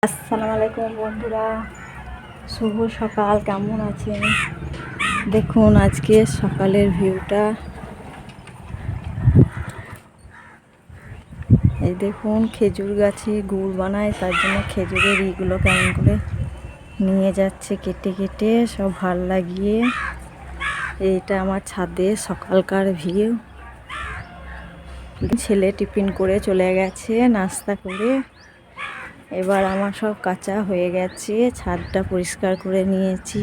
আসসালামু আলাইকুম বন্ধুরা, শুভ সকাল। কেমন আছেন? দেখুন আজকে সকালের ভিউটা। এই দেখুন খেজুর গাছে গুড় বানায়, তার জন্য খেজুরের ইগুলো কেমন করে নিয়ে যাচ্ছে কেটে কেটে সব ভাল লাগিয়ে। এইটা আমার ছাদে সকালকার ভিউ। ছেলে টিফিন করে চলে গেছে নাস্তা করে। এবার আমার সব কাঁচা হয়ে গেছে, ছাদটা পরিষ্কার করে নিয়েছি।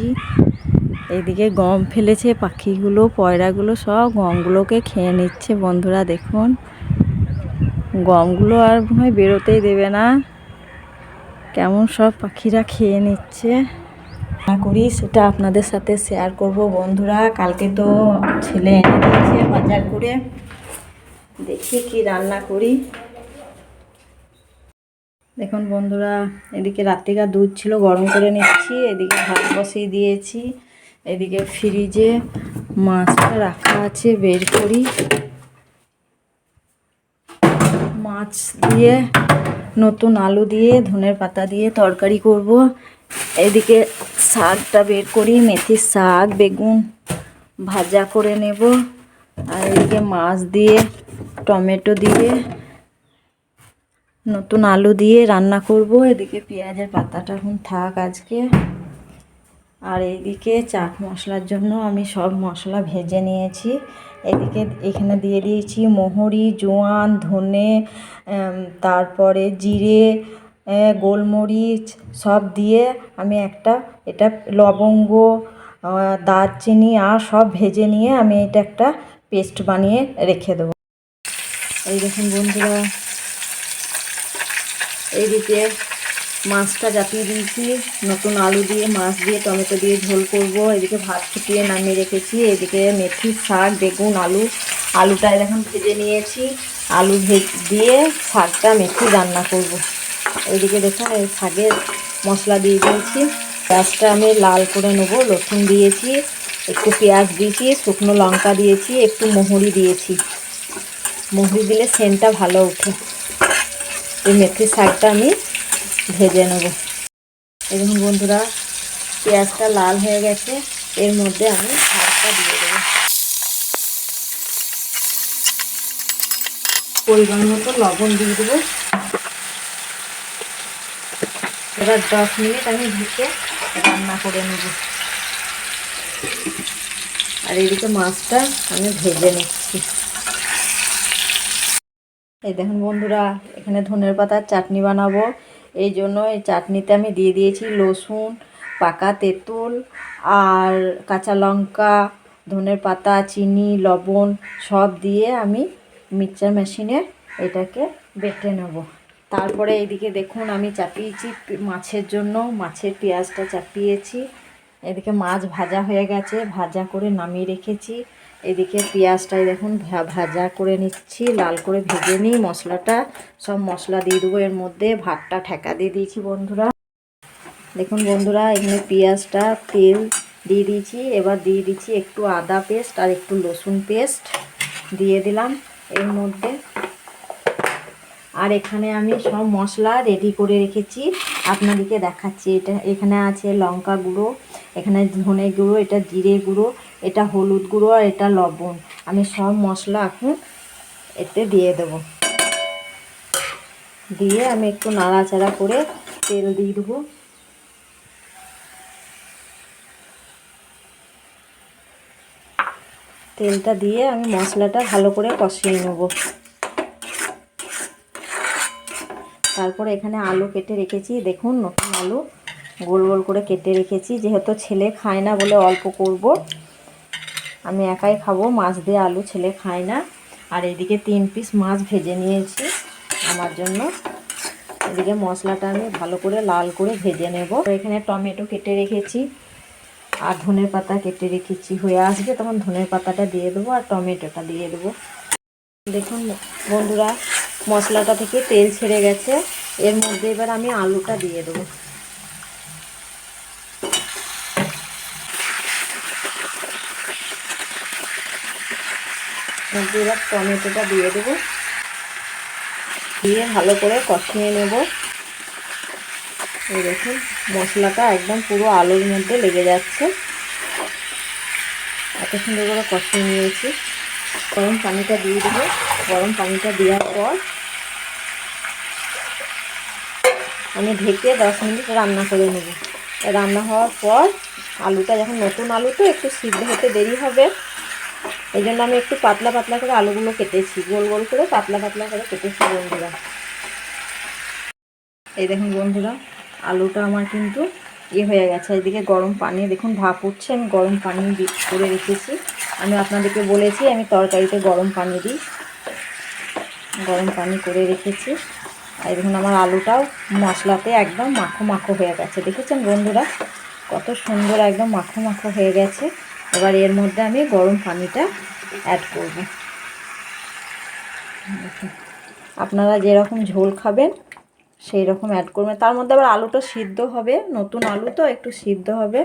এইদিকে গম ফেলেছে, পাখিগুলো পয়রাগুলো সব গমগুলোকে খেয়ে নিচ্ছে। বন্ধুরা দেখুন, গমগুলো আর মনে হয় বেরোতেই দেবে না, কেমন সব পাখিরা খেয়ে নিচ্ছে। করি সেটা আপনাদের সাথে শেয়ার করব বন্ধুরা। কালকে তো ছেলে এনে দিয়েছে বাজার করে, দেখি কি রান্না করি। দেখুন বন্ধুরা, এদিকে রাত্রিকার দুধ ছিল, গরম করে নিচ্ছি। এদিকে ভাত বসিয়ে দিয়েছি। এদিকে ফ্রিজে মাছটা রাখা আছে, বের করি। মাছ দিয়ে নতুন আলু দিয়ে ধনের পাতা দিয়ে তরকারি করব। এদিকে শাকটা বের করি, মেথির শাক বেগুন ভাজা করে নেব। আর এদিকে মাছ দিয়ে টমেটো দিয়ে নতুন আলু দিয়ে রান্না করব। এদিকে পেঁয়াজের পাতাটা এখন থাক আজকে। আর এইদিকে চাট মশলার জন্য আমি সব মশলা ভেজে নিয়েছি। এদিকে এখানে দিয়ে দিয়েছি মৌরি, জোয়ান, ধনে, তারপরে জিরে, গোলমরিচ সব দিয়ে আমি এটা লবঙ্গ, দারচিনি আর সব ভেজে নিয়ে আমি এটা একটা পেস্ট বানিয়ে রেখে দেবো। এই দেখুন বন্ধুরা, এইদিকে মাছটা চাপিয়ে দিয়েছি, নতুন আলু দিয়ে মাছ দিয়ে টমেটো দিয়ে ঝোল করব। এদিকে ভাত ফুটিয়ে নামিয়ে রেখেছি। এদিকে মেথির শাক বেগুন আলুটা এখন ভেজে নিয়েছি। আলু দিয়ে শাকটা মেথি রান্না করব। এইদিকে দেখুন এই শাকের মশলা দিয়ে দিয়েছি। পেঁয়াজটা আমি লাল করে নেব, রসুন দিয়েছি, একটু পেঁয়াজ দিয়েছি, শুকনো লঙ্কা দিয়েছি, একটু মৌরি দিয়েছি। মৌরি দিলে সেন্টটা ভালো ওঠে। এই মেথির শাকটা আমি ভেজে নেব। দেখুন বন্ধুরা, পেঁয়াজটা লাল হয়ে গেছে, এর মধ্যে আমি শাকটা দিয়ে দেবো। পরিমাণ মতো লবণ দিয়ে দেবো। এবার 10 মিনিট আমি ঢেকে রান্না করে নেব। আর এদিকে মাছটা আমি ভেজে নিচ্ছি। এই দেখুন বন্ধুরা, এখানে ধনের পাতার চাটনি বানাবো। এই জন্য এই চাটনিতে আমি দিয়ে দিয়েছি রসুন, পাকা তেঁতুল আর কাঁচা লঙ্কা, ধনের পাতা, চিনি, লবণ সব দিয়ে আমি মিক্সচার মেশিনে এটাকে বেটে নেব। তারপরে এইদিকে দেখুন আমি চাপিয়েছি মাছের জন্য, মাছের পেঁয়াজটা চাপিয়েছি। এদিকে মাছ ভাজা হয়ে গেছে, ভাজা করে নামিয়ে রেখেছি। এদিকে পেঁয়াজটাই দেখুন ভাজা করে নিচ্ছি, লাল করে ভেজে নিই। মশলাটা সব মশলা দিয়ে দেবো এর মধ্যে। ভাতটা ঠেকা দিয়ে দিয়েছি বন্ধুরা। দেখুন বন্ধুরা, এখানে পেঁয়াজটা তেল দিয়ে দিয়েছি। এবার দিয়ে দিচ্ছি একটু আদা পেস্ট আর একটু রসুন পেস্ট দিয়ে দিলাম এর মধ্যে। আর এখানে আমি সব মশলা রেডি করে রেখেছি, আপনাদেরকে দেখাচ্ছি। এখানে আছে লঙ্কা গুঁড়ো, এখানে ধনে গুঁড়ো, এটা জিরে গুঁড়ো, এটা হলুদ গুঁড়ো আর এটা লবণ। আমি সব মশলা এখন এতে দিয়ে দেব। দিয়ে আমি একটু নাড়াচাড়া করে তেল দিয়ে দেবো। তেলটা দিয়ে আমি মশলাটা ভালো করে কষিয়ে নেব। তারপরে এখানে আলু কেটে রেখেছি, দেখুন নতুন আলু গোল গোল করে কেটে রেখেছি। যেহেতু ছেলে খায় না বলে অল্প করব, আমি একাই খাবো। মাছ দিয়ে আলু ছেলে খায় না। আর এদিকে 3 পিস মাছ ভেজে নিয়েছি আমার জন্য। এদিকে মশলাটা আমি ভালো করে লাল করে ভেজে নেব। এখানে টমেটো কেটে রেখেছি আর ধনের পাতা কেটে রেখেছি। হয়ে আসবে তখন ধনের পাতাটা দিয়ে দেবো আর টমেটোটা দিয়ে দেবো। দেখুন বন্ধুরা, মশলাটা থেকে তেল ছেড়ে গেছে। এর মধ্যে এবার আমি আলুটা দিয়ে দেবো। মধ্যে এবার টমেটোটা দিয়ে দেবো, দিয়ে ভালো করে কষিয়ে নেব। এই দেখুন মশলাটা একদম পুরো আলুর মধ্যে লেগে যাচ্ছে, এত সুন্দর করে কষিয়ে নিয়েছি। গরম পানিটা দিয়ে দেবো। গরম পানিটা দেওয়ার পর আমি ঢেকে 10 মিনিট রান্না করে নেব। রান্না হওয়ার পর আলুটা, যখন নতুন আলু তো একটু সিদ্ধ হতে দেরি হবে, এই জন্য আমি একটু পাতলা পাতলা করে আলুগুলো কেটেছি, গোল গোল করে পাতলা পাতলা করে কেটেছি বন্ধুরা। এই দেখুন বন্ধুরা, আলুটা আমার কিন্তু হয়ে গেছে। এদিকে গরম পানি দেখুন ভাপ উঠছে, আমি গরম পানি করে রেখেছি। আমি আপনাদেরকে বলেছি আমি তরকারিতে গরম পানি দিই, গরম পানি করে রেখেছি। আর দেখুন আমার আলুটাও মশলাতে একদম মাখো মাখো হয়ে গেছে, দেখেছেন বন্ধুরা কত সুন্দর একদম মাখো মাখো হয়ে গেছে। এবার এর মধ্যে আমি গরম পানিটা অ্যাড করব। আপনারা যেরকম ঝোল খাবেন সেই রকম অ্যাড করবেন। তার মধ্যে আবার আলুটা সিদ্ধ হবে, নতুন আলু তো একটু সিদ্ধ হবে।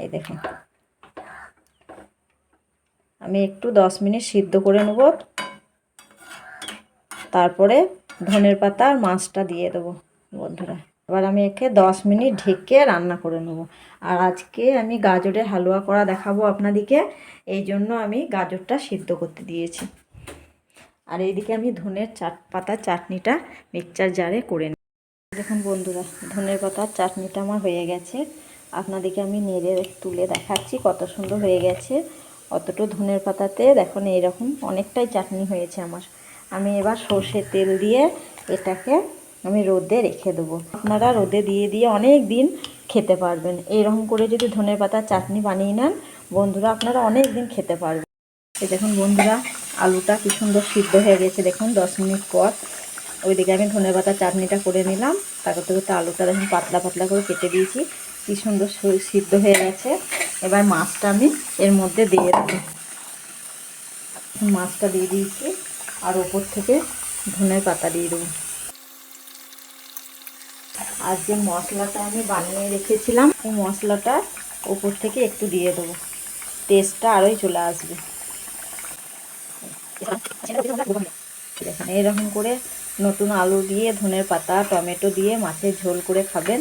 এই দেখুন আমি একটু 10 মিনিট সিদ্ধ করে নেব, তারপরে ধনের পাতা আর মাছটা দিয়ে দেবো বন্ধুরা। এবার আমি একে 10 মিনিট ঢেকে রান্না করে নেব। আর আজকে আমি গাজরের হালুয়া করা দেখাবো আপনাদেরকে, এই জন্য আমি গাজরটা সিদ্ধ করতে দিয়েছি। আর এইদিকে আমি ধনের পাতার চাটনিটা মিক্সচার জারে করে নিই। দেখুন বন্ধুরা ধনের পাতার চাটনিটা আমার হয়ে গেছে, আপনাদেরকে আমি নেড়ে তুলে দেখাচ্ছি কত সুন্দর হয়ে গেছে। অতটুকু ধনের পাতাতে দেখুন এইরকম অনেকটাই চাটনি হয়েছে আমার। আমি এবার সর্ষের তেল দিয়ে এটাকে আমি রোদে রেখে দেবো। আপনারা রোদে দিয়ে দিয়ে অনেক দিন খেতে পারবেন। এইরকম করে যদি ধনের পাতার চাটনি বানিয়ে নেন বন্ধুরা, আপনারা অনেক দিন খেতে পারবেন। এই দেখুন বন্ধুরা আলুটা কি সুন্দর সিদ্ধ হয়ে গেছে, দেখুন 10 মিনিট পর। ওইদিকে আমি ধনে পাতা চাটনিটা করে নিলাম, তারপর থেকে আলুটা দেখুন পাতলা পাতলা করে কেটে দিয়েছি, কি সুন্দর সিদ্ধ হয়ে গেছে। এবার মাছটা আমি এর মধ্যে দিয়ে দেবো। মাছটা দিয়ে দিয়েছি আর ওপর থেকে ধনে পাতা দিয়ে দেবো। আর যে মশলাটা আমি বানিয়ে রেখেছিলাম ওই মশলাটা ওপর থেকে একটু দিয়ে দেবো, টেস্টটা আরোই চলে আসবে। দেখুন এইরকম করে নতুন আলু দিয়ে ধনের পাতা টমেটো দিয়ে মাছের ঝোল করে খাবেন,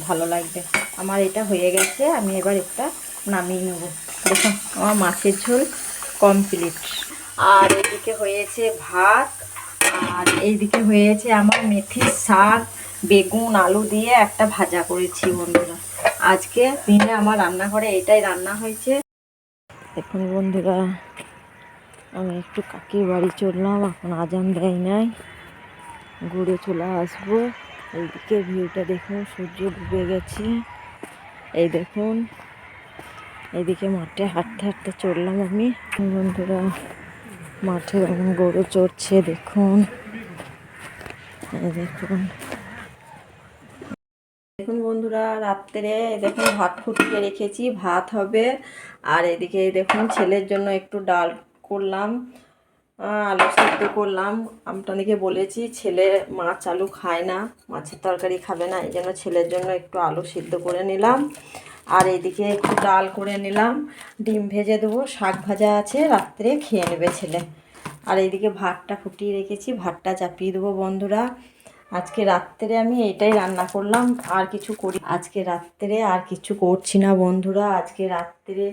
ভালো লাগবে। আমার এটা হয়ে গেছে, আমি এবার একটা নামিয়ে নেব। দেখুন আমার মাছের ঝোল কমপ্লিট। আর এইদিকে হয়েছে ভাত, আর এইদিকে হয়েছে আমার মেথির শাক, বেগুন আলু দিয়ে একটা ভাজা করেছি বন্ধুরা। আজকে দিনে আমার রান্নাঘরে এটাই রান্না হয়েছে। দেখুন বন্ধুরা আমি একটু কাকির বাড়ি চললাম, এখন আজান দেয় নাই, ঘুরে চলে আসবো। এইদিকে ভিউটা দেখুন, সূর্য ডুবে গেছে। এই দেখুন এইদিকে মাঠে হাঁটতে হাঁটতে চললাম আমি বন্ধুরা, মাঠে এখন গরু চড়ছে দেখুন। এই দেখুন দেখুন বন্ধুরা রাত্রে দেখুন ভাত ফুটিয়ে রেখেছি, ভাত হবে। আর এদিকে দেখুন ছেলের জন্য একটু ডাল করলাম, আলু সিদ্ধ করলাম। আপনাদেরকে বলেছি ছেলে মাছ আলু খায় না, মাছের তরকারি খাবে না, এই জন্য ছেলের জন্য একটু আলু সিদ্ধ করে নিলাম। আর এইদিকে একটু ডাল করে নিলাম, ডিম ভেজে দেবো, শাক ভাজা আছে রাত্রে খেয়ে নেবে ছেলে। আর এইদিকে ভাতটা ফুটিয়ে রেখেছি, ভাতটা চাপিয়ে দেবো বন্ধুরা। আজকে রাত্রে আমি এটাই রান্না করলাম, আর কিছু করি আজকে রাত্রে আর কিছু করছি না বন্ধুরা। আজকে রাত্রে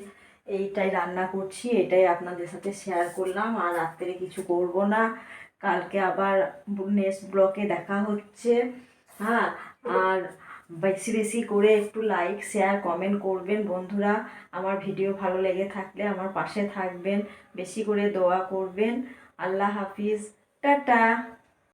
এইটাই রান্না করছি, এটাই আপনাদের সাথে শেয়ার করলাম। আর রাত্রে কিছু করব না, কালকে আবার নেক্সট ব্লগে দেখা হচ্ছে। হ্যাঁ, আর বেশি বেশি করে একটু লাইক শেয়ার কমেন্ট করবেন বন্ধুরা। আমার ভিডিও ভালো লেগে থাকলে আমার পাশে থাকবেন, বেশি করে দোয়া করবেন। আল্লাহ হাফিজ, টাটা।